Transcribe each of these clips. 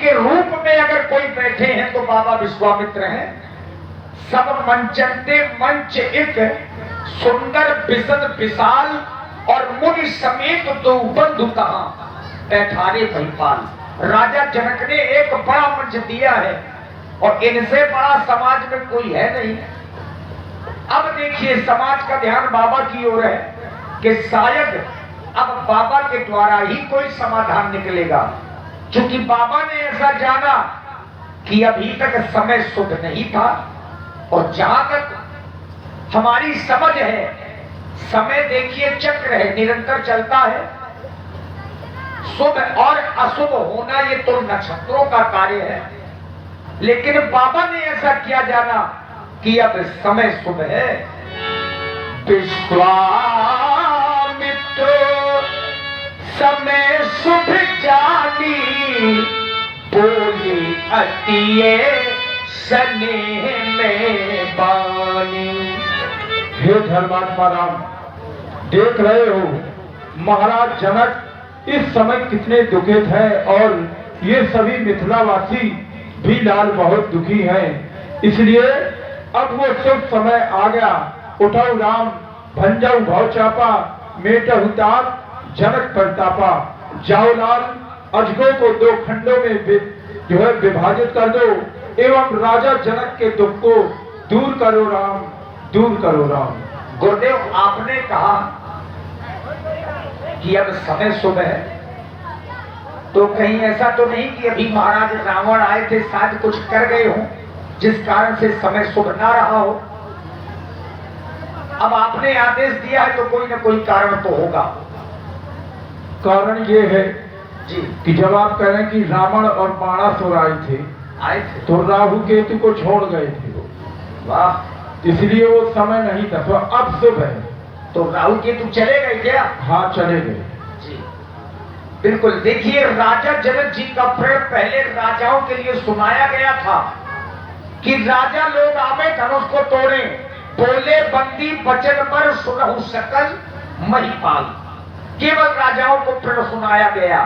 के रूप में अगर कोई बैठे हैं तो बाबा विश्वामित्र हैं। सब मंचनते मंच एक सुंदर बिसद विशाल, और मुनि समेत दो बंधु कहां बैठारे भैपाल। राजा जनक ने एक बड़ा मंच दिया है और इनसे बड़ा समाज में कोई है नहीं। अब देखिए समाज का ध्यान बाबा की ओर है कि शायद अब बाबा के द्वारा ही कोई समाधान निकलेगा, क्योंकि बाबा ने ऐसा जाना कि अभी तक समय शुभ नहीं था। और जहां तक हमारी समझ है, समय देखिए चक्र है, निरंतर चलता है। शुभ और अशुभ होना ये तो नक्षत्रों का कार्य है, लेकिन बाबा ने ऐसा किया जाना कि अब समय शुभ है। विश्वामित्र समय शुभ जानी, बोली अतिये स्नेह में बानी। हे धर्मात्मा राम, देख रहे हो महाराज जनक इस समय कितने दुखित हैं, और ये सभी मिथिलावासी भी लाल बहुत दुखी हैं। इसलिए अब वो शुभ समय आ गया। उठऊ राम भंजऊ भव चापा, मेटहु तात जनक परतापा। जाओ लाल, अजगों को दो खंडों में जो है विभाजित कर दो, एवं राजा जनक के दुख को दूर करो राम, दूर करो राम। गुरुदेव आपने कहा कि अब समय शुभ है, तो कहीं ऐसा तो नहीं कि अभी महाराज रावण आए थे, शायद कुछ कर गए हो जिस कारण से समय शुभ ना रहा हो। अब आपने आदेश दिया है तो कोई ना कोई कारण तो होगा। कारण ये है जी कि जब आप कह रहे हैं कि रावण और बाणासुर आए थे तो राहु केतु को छोड़ गए थे वो। वाह, इसलिए वो समय नहीं था, तो अब शुभ है। तो राहु केतु चले गए क्या? हाँ चले गए जी बिल्कुल। देखिए राजा जनक जी का प्रण पहले राजाओं के लिए सुनाया गया था कि राजा लोग आवे धनुष को तोड़े, बोले बंदी वचन पर सुनहु सकल महिपाल। केवल राजाओं को प्रण सुनाया गया,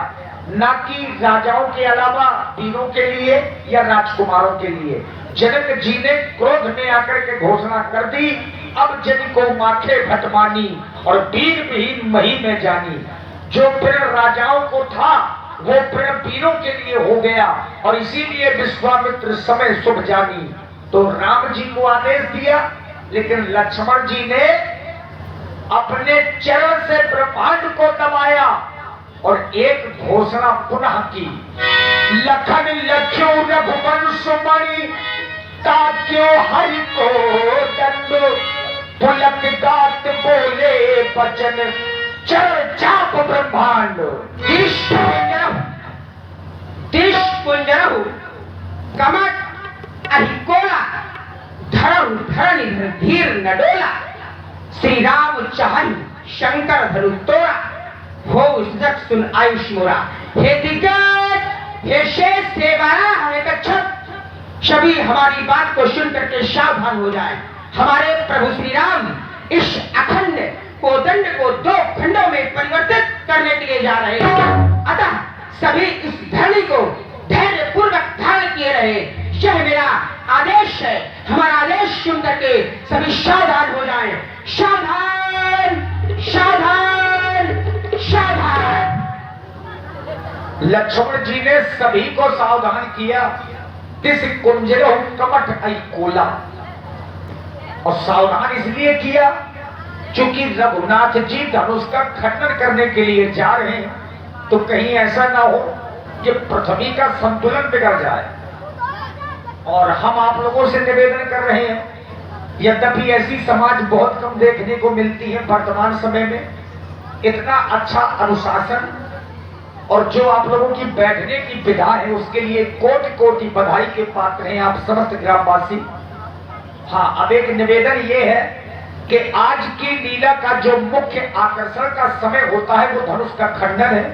न कि राजाओं के अलावा वीरों के लिए या राजकुमारों के लिए। जनक जी ने क्रोध में आकर के घोषणा कर दी, अब जन को माथे भटमानी और वीर विहीन मही में जानी। जो प्रण राजाओं को था वो प्रण वीरों के लिए हो गया, और इसीलिए विश्वामित्र समय शुभ जानी। तो राम जी को आदेश दिया, लेकिन लक्ष्मण जी ने अपने चरण से ब्रह्मांड को दबाया और एक घोषणा पुनः की। लखन लख्यो रघुवंश मणि, ताक्यो हरि को दंड, पुलक गात बोले बचन, चरण चाप ब्रह्मांड। दिश कुंजरहु कमट अहिकोला, धरहु धरणि धीर न डोला। श्री राम चाहु शंकर धनु तोड़ा, हो जग सुन आयुष मोरा। हे दिग्गज, हे शेष, हे वाराह, हे कच्छप, सभी हमारी बात को सुन करके सावधान हो जाए। हमारे प्रभु श्री राम इस अखंड कोदंड को दो खंडों में परिवर्तित करने के लिए जा रहे हैं। अतः सभी इस धरणी को धैर्य पूर्वक धारण किए रहे। यह मेरा आदेश है। हमारा आदेश सुन करके सभी सावधान हो जाएं। सावधान, सावधान, सावधान। लक्ष्मण जी ने सभी को सावधान किया। तिस कुंजरो कमट अहिकोला, और सावधान इसलिए किया क्योंकि रघुनाथ जी धनुष का खंडन करने के लिए जा रहे हैं, तो कहीं ऐसा ना हो कि पृथ्वी का संतुलन बिगड़ जाए। और हम आप लोगों से निवेदन कर रहे हैं, यद्यपि ऐसी समाज बहुत कम देखने को मिलती है वर्तमान समय में, इतना अच्छा अनुशासन और जो आप लोगों की बैठने की विधा है उसके लिए कोटि कोटि बधाई के पात्र हैं आप समस्त ग्रामवासी। हाँ, अब एक निवेदन ये है कि आज की लीला का जो मुख्य आकर्षण का समय होता है वो धनुष का खंडन है।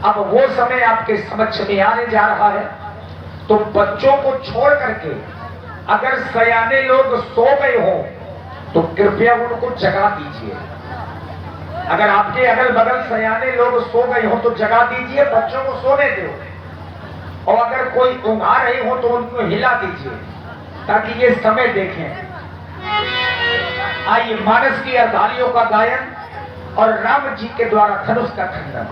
अब वो समय आपके समक्ष में आने जा रहा है, तो बच्चों को छोड़ करके अगर सयाने लोग सो गए हो तो कृपया उनको जगा दीजिए। अगर आपके अगल बगल सयाने लोग सो गए हो तो जगा दीजिए, बच्चों को सोने दो। और अगर कोई उंघा रहे हो तो उनको हिला दीजिए ताकि ये समय देखें। आइए मानस की अर्धालियों का गायन और राम जी के द्वारा धनुष का खंडन।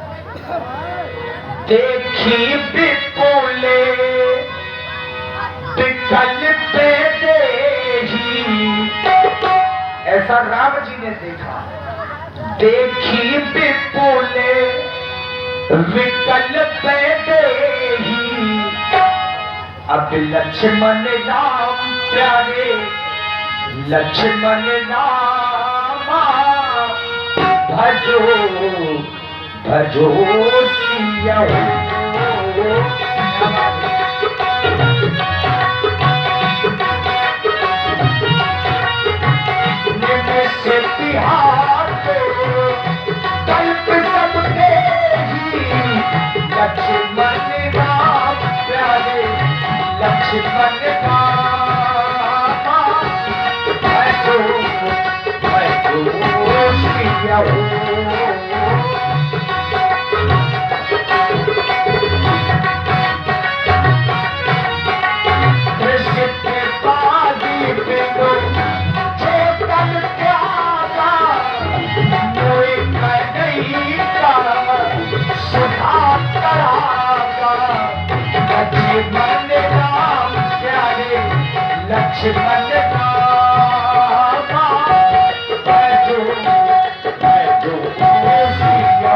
देखी बिपुले विकल पे देही, ऐसा राम जी ने देखा। देखी विपुले विकल पे देही, अब लक्ष्मण राम प्यारे लक्ष्मण रामा, भजो भजो सिया से बिहार कल्प सबके ही, लक्ष्मण राम प्यारे लक्ष्मण रामा, भजो भजो सिया लक्ष्मण राम प्यारे लक्ष्मण रामा, भजो भजो सिया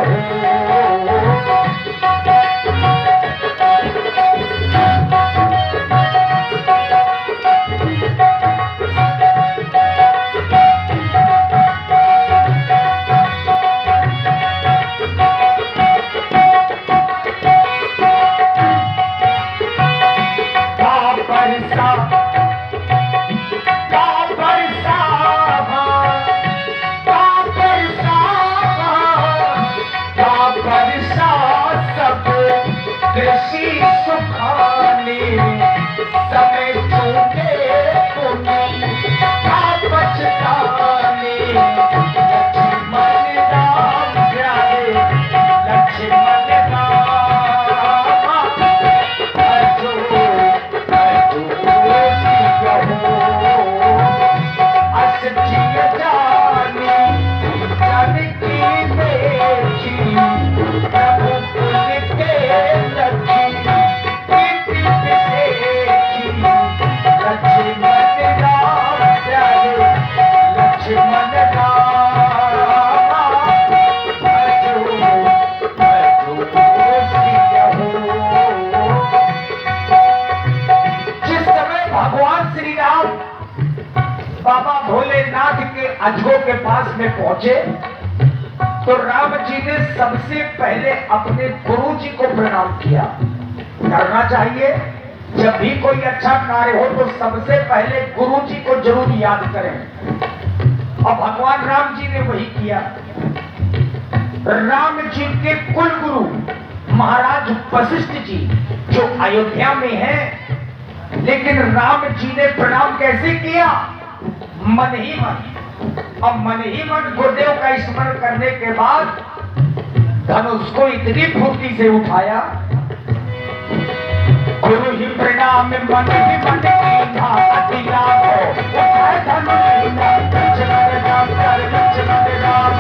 कृषि सुखाने समय चूके बचताने, लक्ष्मण राम प्यारे लक्ष्मण रामा, भजो भजो सिया अस जिय जानी जानकी देखी, प्रभु पुल के लखी प्रीति देखी, लक्ष्मण राम प्यारे लक्ष्मण रामा, भजो भजो सिया। जिस समय भगवान श्री राम बाबा भोलेनाथ के अजगो के पास में पहुंचे तो राम जी ने सबसे पहले अपने गुरु जी को प्रणाम किया। करना चाहिए, जब भी कोई अच्छा कार्य हो तो सबसे पहले गुरु जी को जरूर याद करें, और भगवान राम जी ने वही किया। राम जी के कुल गुरु महाराज वशिष्ठ जी जो अयोध्या में हैं, लेकिन राम जी ने प्रणाम कैसे किया? मन ही मन। अब मन ही मन गुरुदेव का स्मरण करने के बाद धनुष को इतनी फुर्ती से उठाया, गुरु ही प्रणाम मन ही मन कीन्हा, अति लाभ हो उठाए धनुष लीना, लक्ष्मण राम प्यारे लक्ष्मण राम,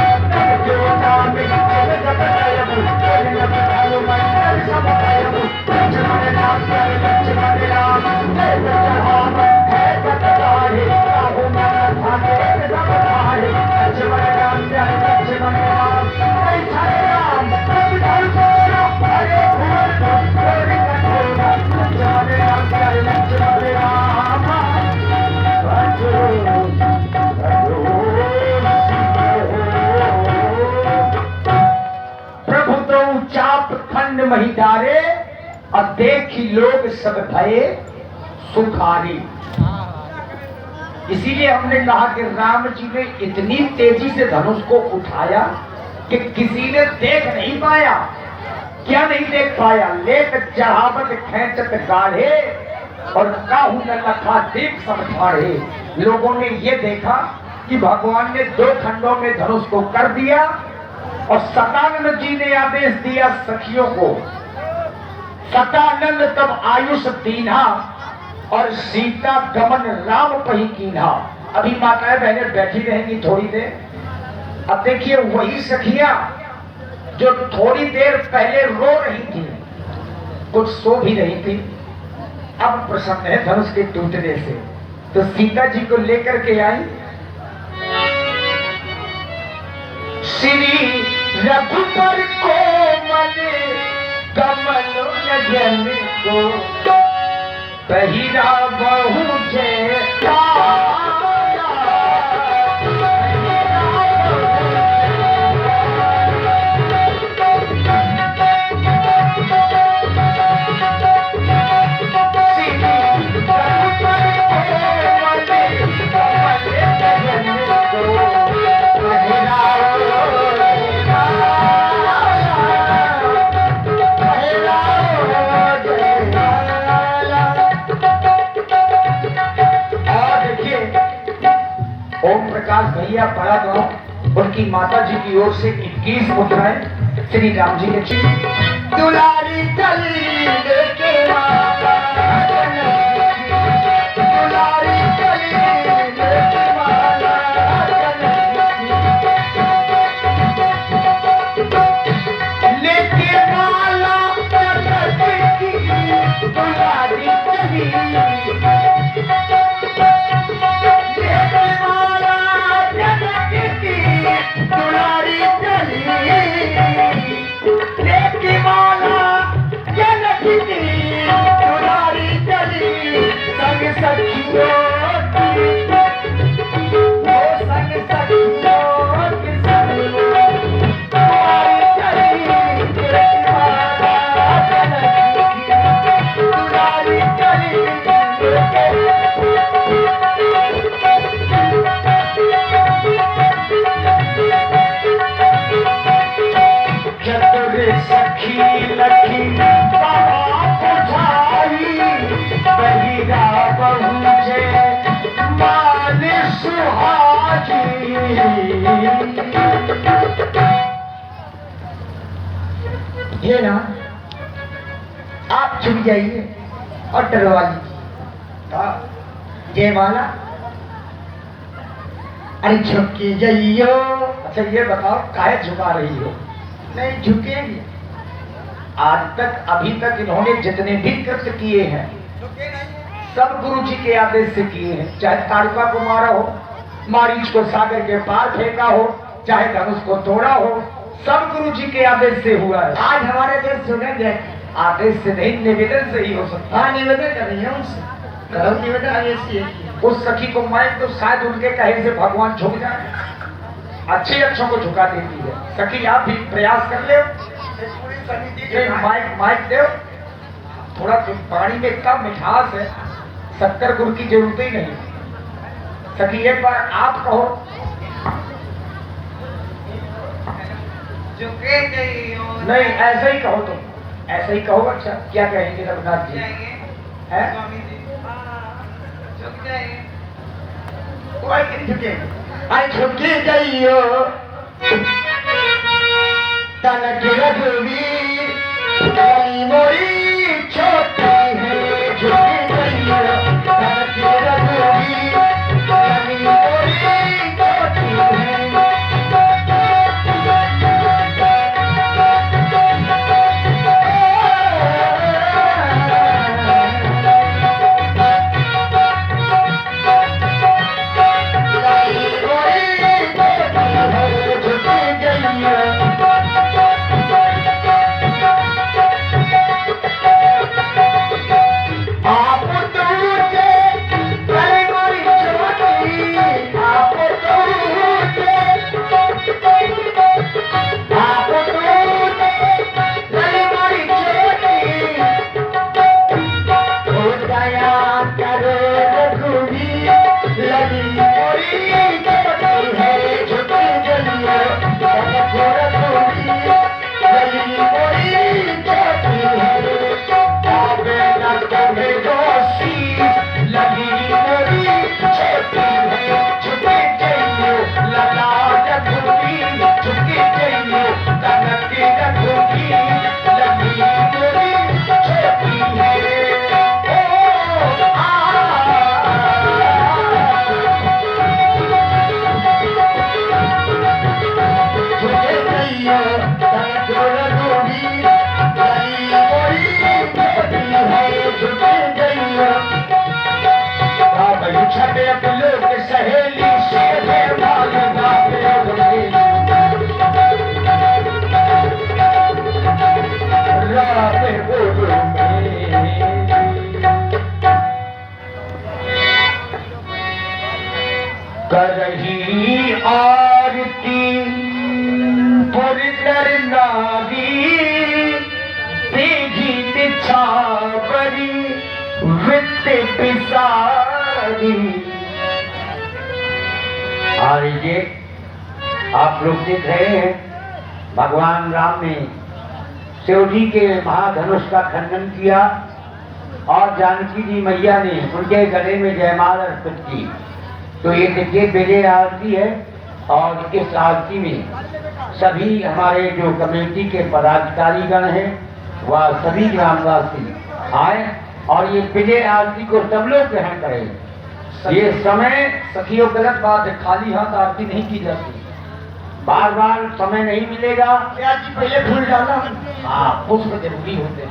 जो नाम जग जग जयबु, जग हनुमान सब जयबु, लक्ष्मण राम प्यारे लक्ष्मण राम, जय जहान है सतधारी, काहू मन भागे सब धारी, लक्ष्मण राम प्यारे लक्ष्मण राम, जय जय राम सब धर्म हरे भूल गोरी कठोरा, लक्ष्मण राम प्यारे लक्ष्मण राम, भजो भजो प्रभु तो चाप खंड मही डारे, और देखी लोग सब भये सुखारी। इसीलिए हमने कहा कि राम जी ने इतनी तेजी से धनुष को उठाया कि किसी ने देख नहीं पाया। क्या नहीं देख पाया? लेख चढ़ावत खेचत गाढ़े, और काहू न लखा देख समझाड़े। लोगों ने ये देखा कि भगवान ने दो खंडों में धनुष को कर दिया, और सदानंद जी ने आदेश दिया सखियों को, सतानंद तब आयुष दीन्हा और सीता गमन राम पही कीन्हा। अभी माताएं बहनें बैठी रहेंगी थोड़ी देर। अब देखिए वही सखियां जो थोड़ी देर पहले रो रही थी, कुछ सो भी रही थी, अब प्रसन्न है धनुष के टूटने से। तो सीता जी को लेकर के आई। श्री रघुबर कोमल कमल नयन को पहिरा बहु जय भैया बड़ा गांव उनकी माता जी की ओर से 21 मुद्राएं श्री राम जी के दुलारी चली लेके माता दुलारी चली लेके माता लेके माला की दुलारी चली दुलारी चली लेके माला जनक की दुलारी चली संग सखियों वो संग सखियों की दुलारी चली लेके माला जनक की दुलारी चली सखी लखी बुझाई बहिरा बहुजे मान सुहागी। ये ना आप झुक जाइए और डरवा लीजिए जय माला। अरे झुक के जाइयो। अच्छा ये बताओ काहे झुका रही हो? नहीं झुकेंगे। आज तक अभी तक इन्होंने जितने भी कृत्य किए हैं सब गुरु जी के आदेश से किए हैं। चाहे ताड़का को मारा हो, मारीच को सागर के पार फेंका हो, चाहे धनुष को तोड़ा हो, सब गुरु जी के आदेश से हुआ है। आज हमारे देश सुनेंगे आदेश से नहीं, निवेदन से ही हो सकता। हाँ निवेदन कर रही है उनसे, करो निवेदन आदेश से। उस सखी को मैं तो शायद उनके कहे से भगवान झुक जाए, अच्छे अच्छों को झुका देती है। सखी आप भी प्रयास कर ले। माइक माइक दो थोड़ा, पानी में इतना मिठास है 70 गुण की जरूरत ही नहीं। सखी एक बार आप कहो। नहीं ऐसे ही कहो तुम, ऐसे ही कहो। अच्छा क्या कहेंगे रघुनाथ जी? है झुकी जाइयो तनक रघुवीर गली मोरी छोटी है। झुकी जाइयो तनक रघुवीर गली मोरी छोटी है। रही आरती पुर नर नारी तेजी निछावरी वित्त पिसारी। और ये आप लोग देख रहे हैं भगवान राम ने शिव जी के महाधनुष का खंडन किया और जानकी जी मैया ने उनके गले में जयमाल अर्पित की। तो ये देखिए विजय आरती है और इस आरती में सभी हमारे जो कमेटी के पदाधिकारीगण हैं वह सभी ग्रामवासी आए और ये विजय आरती को सब लोग ग्रहण करें। ये समय सखियों गलत बात है, खाली हाथ आरती नहीं की जाती। बार बार समय नहीं मिलेगा। क्या जी पहले फूल डाला? हाँ, पुष्प जरूरी होते हैं।